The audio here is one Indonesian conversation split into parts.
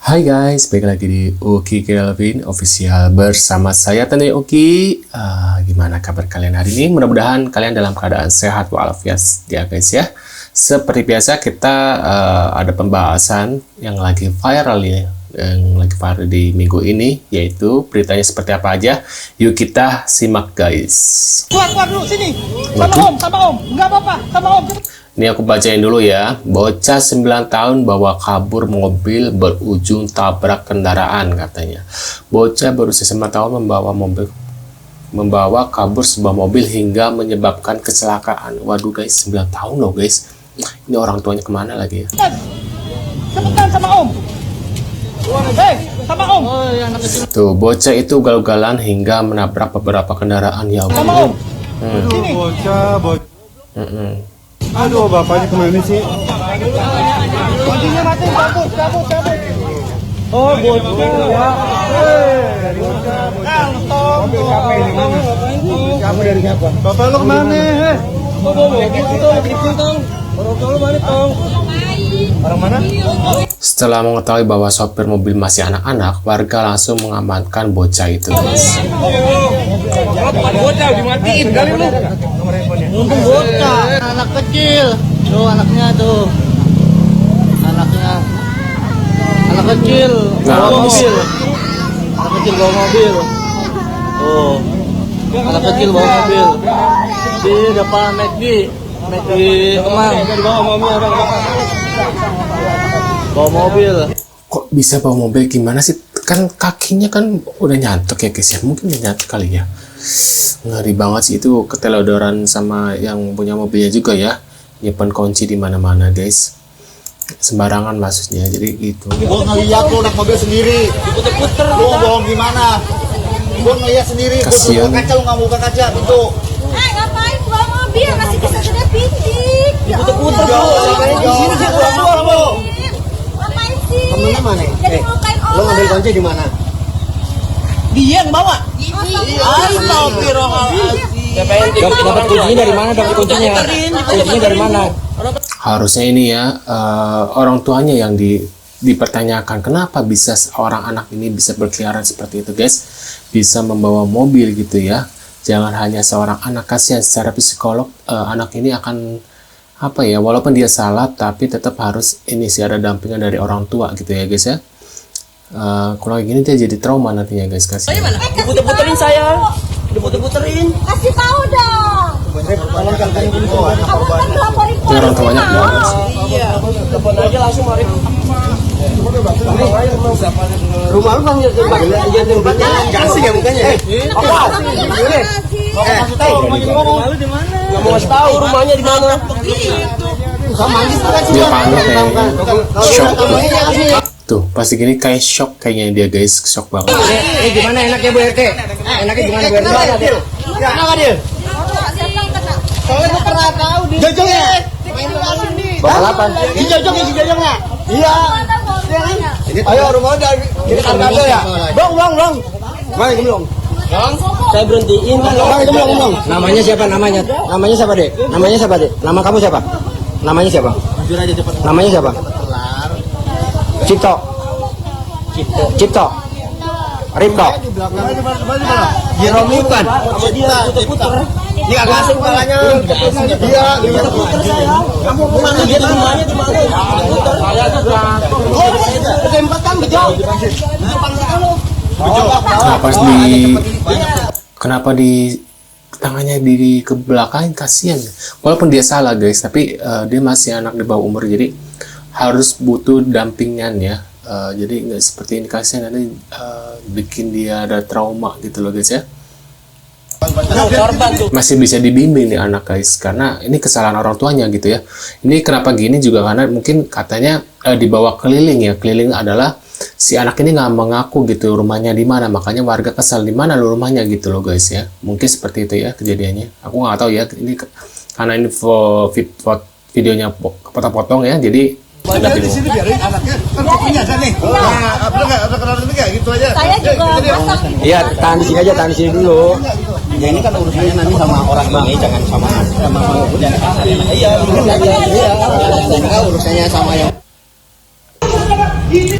Hai guys, balik lagi di Uki Kelvin Official bersama saya Tanya Uki. Gimana kabar kalian hari ini? Mudah-mudahan kalian dalam keadaan sehat walafiat ya guys ya. Seperti biasa kita ada pembahasan yang lagi viral ya, yang lagi viral di minggu ini, yaitu beritanya seperti apa aja. Yuk kita simak guys. Keluar dulu sini. Sama om. Enggak apa-apa, sama om. Ini aku bacain dulu ya. Bocah 9 tahun bawa kabur mobil berujung tabrak kendaraan katanya. Bocah berusia 9 tahun membawa kabur sebuah mobil hingga menyebabkan kecelakaan. Waduh guys, 9 tahun loh guys. Ini orang tuanya kemana lagi ya? Cepetan sama om. Hei, sama om. Tuh, bocah itu ugal-ugalan hingga menabrak beberapa kendaraan ya. Sama om. Sini. Bocah. Aduh, bapaknya kemana sih? Kuncinya mati, cabut. Oh, bocah ya. Kamu dari siapa? Bapak lu kemana? Orang mana? Setelah mengetahui bahwa sopir mobil masih anak-anak, warga langsung mengamankan bocah itu guys. Bocah dimatiin kali lu. Untung bocah, anak kecil. Tuh anaknya tuh. Anak kecil bawa mobil. Anak kecil bawa mobil. Oh. Anak kecil bawa mobil. Di depan McD Kemang. Bawa mobil. Kok bisa bawa mobil, gimana sih? Kan kakinya kan udah nyantuk ya guys ya. Mungkin udah nyantuk kali ya. Ngeri banget sih itu, keteledoran sama yang punya mobilnya juga ya. Nyimpen kunci di mana-mana guys. Sembarangan maksudnya. Jadi gitu. Gua ngeliat lu naik mobil sendiri. Puter-puter Lu bohong gimana? Gua ngeliat sendiri. Gua suruh buka kaca, lu nggak mau buka kaca pintu. Ngapain bawa mobil masih bisa sudah pindik? Ya Puter-puter Allah. lu. Ngapain Di sini sih Jauh, keluar lu. Ngapain sih? Temennya mana? Jadi melukain Lu orang. ngambil kunci di mana? Dia yang bawa. Dapat kuncinya dari mana? Dapat kuncinya? Kuncinya dari mana? Harusnya ini ya orang tuanya yang dipertanyakan kenapa bisa seorang anak ini bisa berkeliaran seperti itu guys, bisa membawa mobil gitu ya. Jangan hanya seorang anak, kasihan secara psikolog anak ini akan apa ya, walaupun dia salah tapi tetap harus ini sih ada dampingan dari orang tua gitu ya guys ya. Kalau gini dia jadi trauma nantinya guys, kasihan. Puter-puterin saya. Diputer-puterin. Kasih tahu dong. Tolong kan pintu. Kamu kan laporin Ini orang tuanya kemana sih? Iya. Telepon aja langsung mari. Rumah lu kan kasih ya mukanya. Lalu di mana? Enggak mau ngasih tahu rumahnya di mana. Dia panik kayaknya, shock. Tuh pasti gini kayak shock kayaknya dia guys, shock banget. Gimana enaknya Bu RT? Enaknya gimana Bu RT? Kenapa dia? Siapa yang kena? Soalnya gua pernah tahu dia. Jojongnya. Balapan. Si jojongnya. Iya. Iya. Ayo rumah udah kita kagak ya. Bang. Mana gemblong? Saya berhentiin kan. Mana gemblong? Namanya siapa? Namanya siapa dek? Nama kamu siapa? Namanya siapa? Namanya siapa? Cipto. Ripto. Jeromi bukan? Puter-puter. Dia agak asing kepalanya. Iya, Kamu kemana? Dia rumahnya di mana? Puter. Kesempatan kejauh. Kenapa di tangannya di ke belakang, kasihan. Walaupun dia salah guys, tapi dia masih anak di bawah umur, jadi harus butuh dampingan ya. Jadi nggak seperti ini, kasihan nanti bikin dia ada trauma gitu loh guys ya. Masih bisa dibimbing nih anak guys, karena ini kesalahan orang tuanya gitu ya. Ini kenapa gini juga karena mungkin katanya dibawa keliling ya. Keliling adalah si anak ini nggak mengaku gitu rumahnya di mana, makanya warga kesal, di mana lo rumahnya gitu loh guys ya. Mungkin seperti itu ya kejadiannya. Aku nggak tahu ya, ini karena ini videonya potong-potong ya, jadi ada Di sini biarin anaknya kan kopinya sana nih. Nah, ada kenal kayak gitu aja. Saya juga masak. Iya, tahan di sini aja, tahan di sini dulu. Ya ini kan urusannya nanti sama orang bang, jangan sama Iya, urusannya sama yang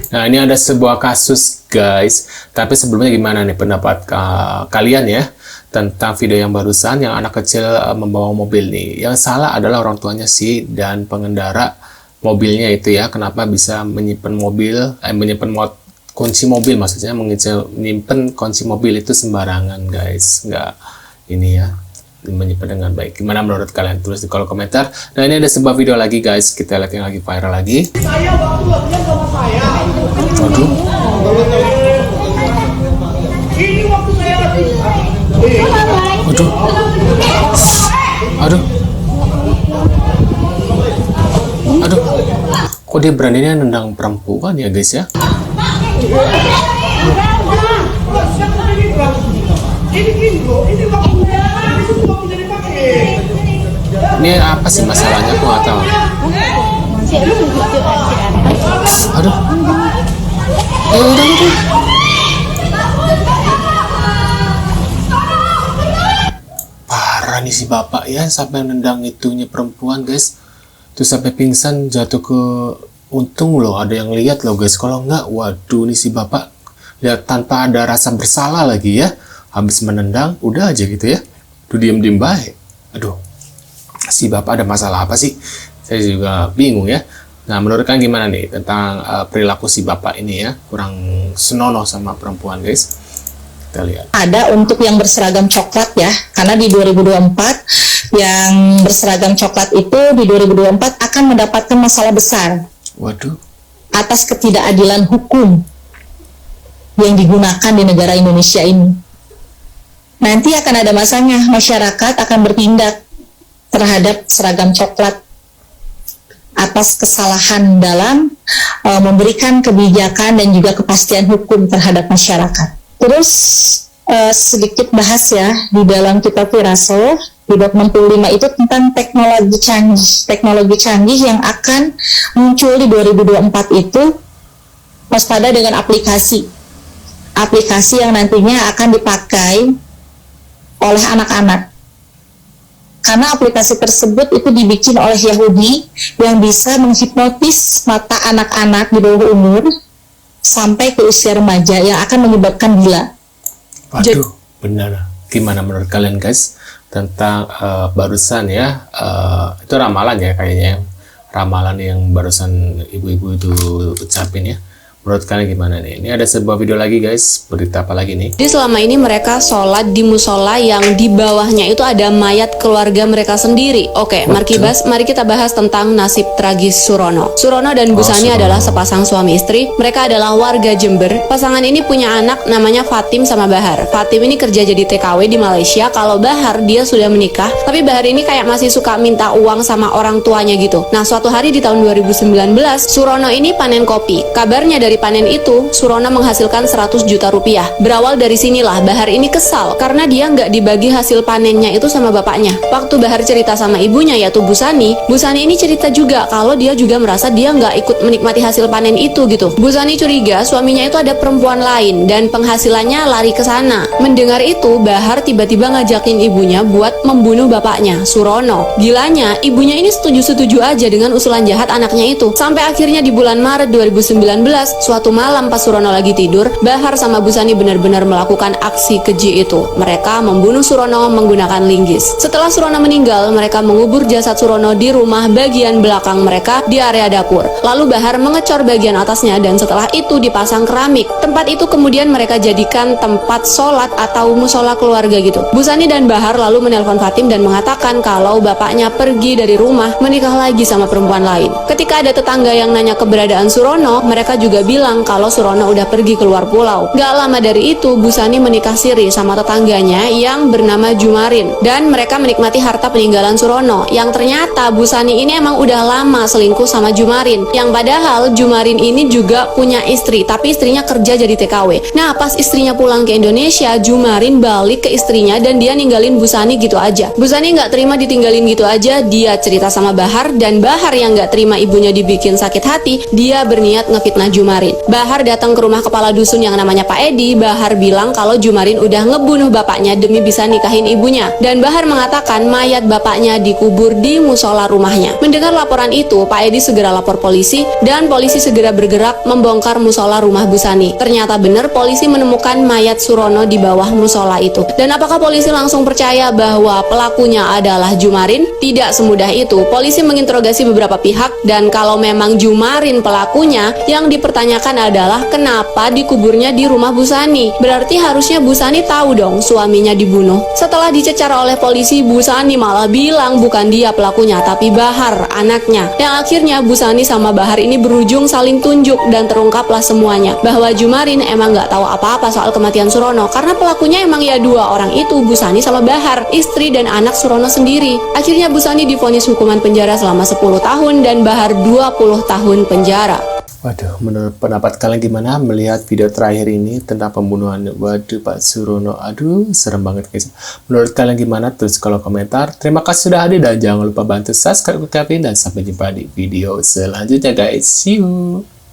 Nah, ini ada sebuah kasus guys, tapi sebelumnya gimana nih pendapat kalian ya tentang video yang barusan yang anak kecil membawa mobil nih. Yang salah adalah orang tuanya sih dan pengendara mobilnya itu ya, kenapa bisa menyimpan mobil, kunci mobil, maksudnya menyimpan kunci mobil itu sembarangan guys, nggak ini ya, menyimpan dengan baik. Gimana menurut kalian? Tulis di kolom komentar. Nah, ini ada sebuah video lagi guys, kita lihat yang lagi viral lagi. Waduh. Waduh. Aduh. Aduh. Kok dia beraninya nendang perempuan ya guys ya? Ini apa sih masalahnya? Aku nggak tahu. Aduh. Udah. Parah nih si bapak ya, sampai nendang itunya perempuan guys. Terus sampai pingsan, jatuh ke, untung loh ada yang lihat loh guys. Kalau nggak, waduh nih si bapak lihat tanpa ada rasa bersalah lagi ya. Habis menendang, udah aja gitu ya. Tuh diem-diem baik. Aduh, si bapak ada masalah apa sih? Saya juga bingung ya. Nah, menurut kalian gimana nih tentang perilaku si bapak ini ya? Kurang senonoh sama perempuan guys. Kita lihat. Ada untuk yang berseragam coklat ya, karena di 2024 yang berseragam coklat itu di 2024 akan mendapatkan masalah besar. Waduh. Atas ketidakadilan hukum yang digunakan di negara Indonesia ini. Nanti akan ada masanya masyarakat akan bertindak terhadap seragam coklat atas kesalahan dalam memberikan kebijakan dan juga kepastian hukum terhadap masyarakat. Terus sedikit bahas ya di dalam kitab Wiraso di bab 65 itu tentang teknologi canggih yang akan muncul di 2024 itu, waspada dengan aplikasi yang nantinya akan dipakai oleh anak-anak. Karena aplikasi tersebut itu dibikin oleh Yahudi yang bisa menghipnotis mata anak-anak di bawah umur sampai ke usia remaja yang akan menyebabkan gila. Waduh, benar. Gimana menurut kalian guys tentang barusan ya, itu ramalan ya kayaknya, ramalan yang barusan ibu-ibu itu ucapin ya. Menurut kalian gimana nih? Ini ada sebuah video lagi guys, berita apa lagi nih? Jadi selama ini mereka sholat di musola yang di bawahnya itu ada mayat keluarga mereka sendiri. Oke, mari kita bahas tentang nasib tragis Surono. Surono dan Busani adalah sepasang suami istri. Mereka adalah warga Jember. Pasangan ini punya anak namanya Fatim sama Bahar. Fatim ini kerja jadi TKW di Malaysia. Kalau Bahar dia sudah menikah, tapi Bahar ini kayak masih suka minta uang sama orang tuanya gitu. Nah, suatu hari di tahun 2019, Surono ini panen kopi. Kabarnya dari panen itu, Surono menghasilkan 100 juta rupiah. Berawal dari sinilah Bahar ini kesal karena dia nggak dibagi hasil panennya itu sama bapaknya. Waktu Bahar cerita sama ibunya yaitu Busani ini cerita juga kalau dia juga merasa dia nggak ikut menikmati hasil panen itu gitu. Busani curiga suaminya itu ada perempuan lain dan penghasilannya lari ke sana. Mendengar itu, Bahar tiba-tiba ngajakin ibunya buat membunuh bapaknya, Surono. Gilanya, ibunya ini setuju-setuju aja dengan usulan jahat anaknya itu. Sampai akhirnya di bulan Maret 2019, suatu malam pas Surono lagi tidur, Bahar sama Busani benar-benar melakukan aksi keji itu. Mereka membunuh Surono menggunakan linggis. Setelah Surono meninggal, mereka mengubur jasad Surono di rumah bagian belakang mereka di area dapur. Lalu Bahar mengecor bagian atasnya dan setelah itu dipasang keramik. Tempat itu kemudian mereka jadikan tempat sholat atau musola keluarga gitu. Busani dan Bahar lalu menelpon Fatim dan mengatakan kalau bapaknya pergi dari rumah menikah lagi sama perempuan lain. Ketika ada tetangga yang nanya keberadaan Surono, mereka juga bilang kalau Surono udah pergi keluar pulau. Gak lama dari itu, Busani menikah siri sama tetangganya yang bernama Jumarin. Dan mereka menikmati harta peninggalan Surono. Yang ternyata Busani ini emang udah lama selingkuh sama Jumarin. Yang padahal Jumarin ini juga punya istri, tapi istrinya kerja jadi TKW. Nah, pas istrinya pulang ke Indonesia, Jumarin balik ke istrinya dan dia ninggalin Busani gitu aja. Busani nggak terima ditinggalin gitu aja, dia cerita sama Bahar, dan Bahar yang nggak terima ibunya dibikin sakit hati, dia berniat ngefitnah Jumarin. Jumarin. Bahar datang ke rumah kepala dusun yang namanya Pak Edi. Bahar bilang kalau Jumarin udah ngebunuh bapaknya demi bisa nikahin ibunya. Dan Bahar mengatakan mayat bapaknya dikubur di musola rumahnya. Mendengar laporan itu, Pak Edi segera lapor polisi dan polisi segera bergerak membongkar musola rumah Busani. Ternyata benar polisi menemukan mayat Surono di bawah musola itu. Dan apakah polisi langsung percaya bahwa pelakunya adalah Jumarin? Tidak semudah itu. Polisi menginterogasi beberapa pihak dan kalau memang Jumarin pelakunya, yang dipertanyakan adalah kenapa dikuburnya di rumah Busani. Berarti harusnya Busani tahu dong suaminya dibunuh. Setelah dicecar oleh polisi, Busani malah bilang bukan dia pelakunya tapi Bahar, anaknya. Yang akhirnya Busani sama Bahar ini berujung saling tunjuk dan terungkaplah semuanya bahwa Jumarin emang nggak tahu apa-apa soal kematian Surono karena pelakunya emang ya dua orang itu, Busani sama Bahar, istri dan anak Surono sendiri. Akhirnya Busani divonis hukuman penjara selama 10 tahun dan Bahar 20 tahun penjara. Waduh, menurut pendapat kalian gimana melihat video terakhir ini tentang pembunuhan waduh Pak Surono? Aduh, serem banget guys. Menurut kalian gimana? Tulis kolom komentar. Terima kasih sudah hadir dan jangan lupa bantu subscribe dan sampai jumpa di video selanjutnya guys. See you.